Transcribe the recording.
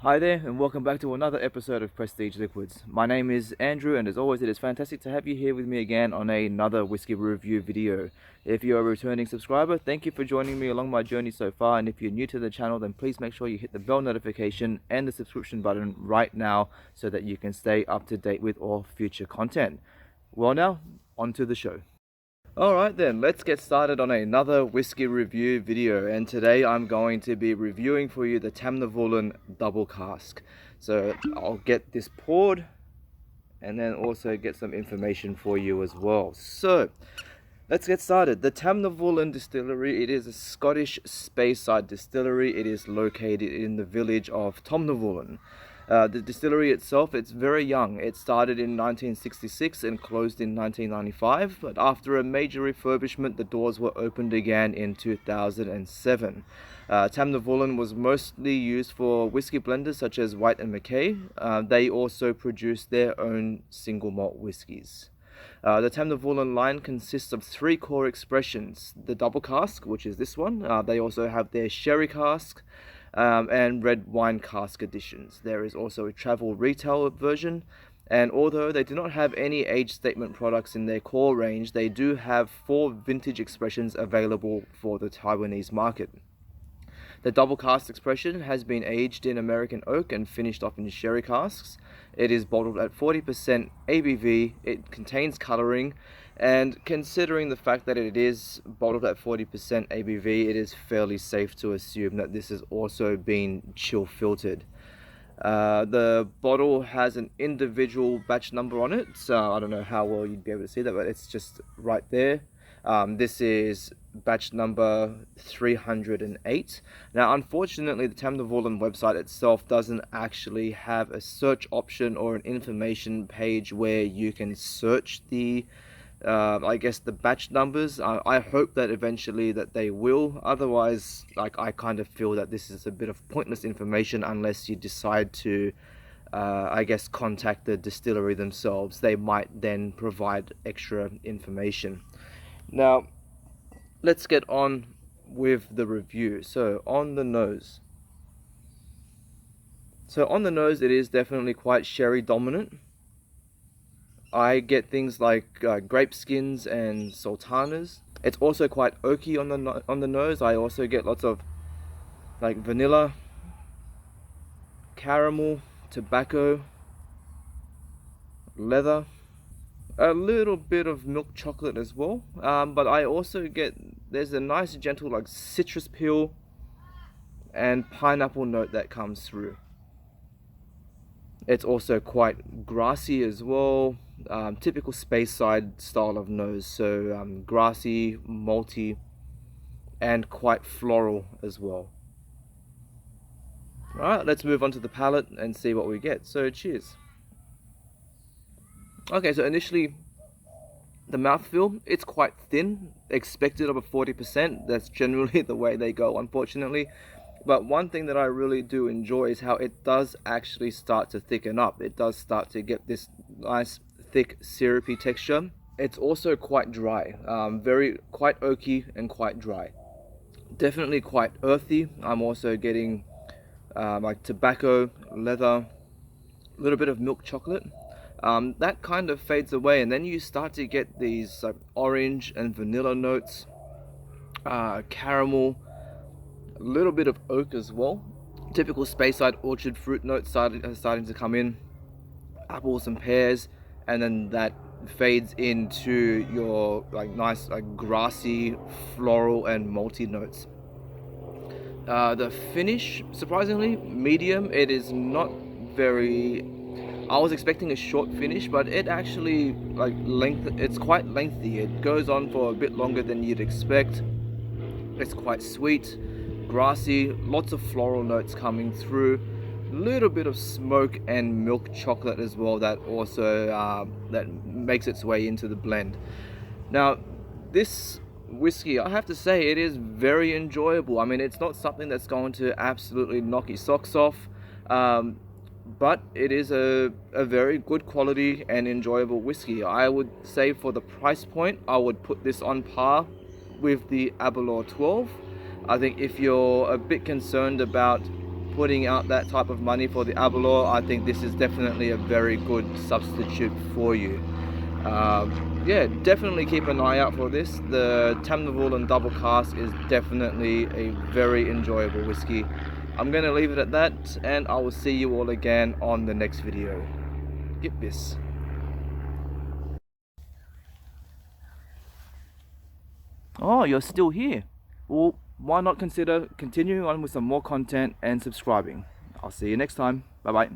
Hi there, and welcome back to another episode of Prestige Liquids. My name is Andrew, and as always, it is fantastic to have you here with me again on another whiskey review video. If you're a returning subscriber, thank you for joining me along my journey so far, and if you're new to the channel, then please make sure you hit the bell notification and the subscription button right now so that you can stay up to date with all future content. Well now, on to the show. Alright then, let's get started on another whiskey review video, and today I'm going to be reviewing for you the Tamnavulin Double Cask. So I'll get this poured and then also get some information for you as well. So let's get started. The Tamnavulin Distillery, it is a Scottish Speyside distillery. It is located in the village of Tamnavulin. The distillery itself, it's very young. It started in 1966 and closed in 1995, but after a major refurbishment, the doors were opened again in 2007. Tamnavulin was mostly used for whiskey blenders such as White and Mackay. They also produce their own single malt whiskies. The Tamnavulin line consists of three core expressions: the double cask, which is this one. They also have their sherry cask, and red wine cask editions. There is also a travel retail version, and although they do not have any age statement products in their core range, they do have 4 vintage expressions available for the Taiwanese market. The double cask expression has been aged in American oak and finished off in sherry casks. It is bottled at 40% ABV. It contains colouring, and considering the fact that it is bottled at 40% ABV, it is fairly safe to assume that this has also been chill filtered. The bottle has an individual batch number on it, so I don't know how well you'd be able to see that, but it's just right there. This is batch number 308. Now, unfortunately, the Tamnavulin website itself doesn't actually have a search option or an information page where you can search the I guess the batch numbers. I hope that eventually that they will. Otherwise, I kind of feel that this is a bit of pointless information unless you decide to I guess contact the distillery themselves. They might then provide extra information. Now, let's get on with the review. So on the nose, it is definitely quite sherry dominant. I get things like grape skins and sultanas. It's also quite oaky on the nose. I also get lots of like vanilla, caramel, tobacco, leather, a little bit of milk chocolate as well. But I also get, there's a nice gentle like citrus peel and pineapple note that comes through. It's also quite grassy as well. Typical Speyside style of nose, so grassy, malty, and quite floral as well. Alright, let's move on to the palate and see what we get. So cheers. Okay, so initially the mouthfeel, it's quite thin, expected of a 40%. That's generally the way they go, unfortunately. But one thing that I really do enjoy is how it does actually start to thicken up. It does start to get this nice thick syrupy texture. It's also quite dry, quite oaky and quite dry. Definitely quite earthy. I'm also getting like tobacco, leather, a little bit of milk chocolate. That kind of fades away, and then you start to get these orange and vanilla notes, caramel, a little bit of oak as well. Typical Speyside orchard fruit notes starting to come in, apples and pears, and then that fades into your like nice like grassy, floral and malty notes. The finish, surprisingly, medium. It is not very. I was expecting a short finish, but it actually it's quite lengthy. It goes on for a bit longer than you'd expect. It's quite sweet, grassy, lots of floral notes coming through, a little bit of smoke and milk chocolate as well that also that makes its way into the blend. Now, this whiskey, I have to say, it is very enjoyable. I mean, it's not something that's going to absolutely knock your socks off, but it is a very good quality and enjoyable whiskey. I would say for the price point, I would put this on par with the Aberlour 12. I think if you're a bit concerned about putting out that type of money for the Aberlour, I think this is definitely a very good substitute for you. Yeah, definitely keep an eye out for this. The Tamnavulin Double Cask is definitely a very enjoyable whiskey. I'm going to leave it at that, and I will see you all again on the next video. KIPPIS. Oh, you're still here. Well, why not consider continuing on with some more content and subscribing? I'll see you next time. Bye bye.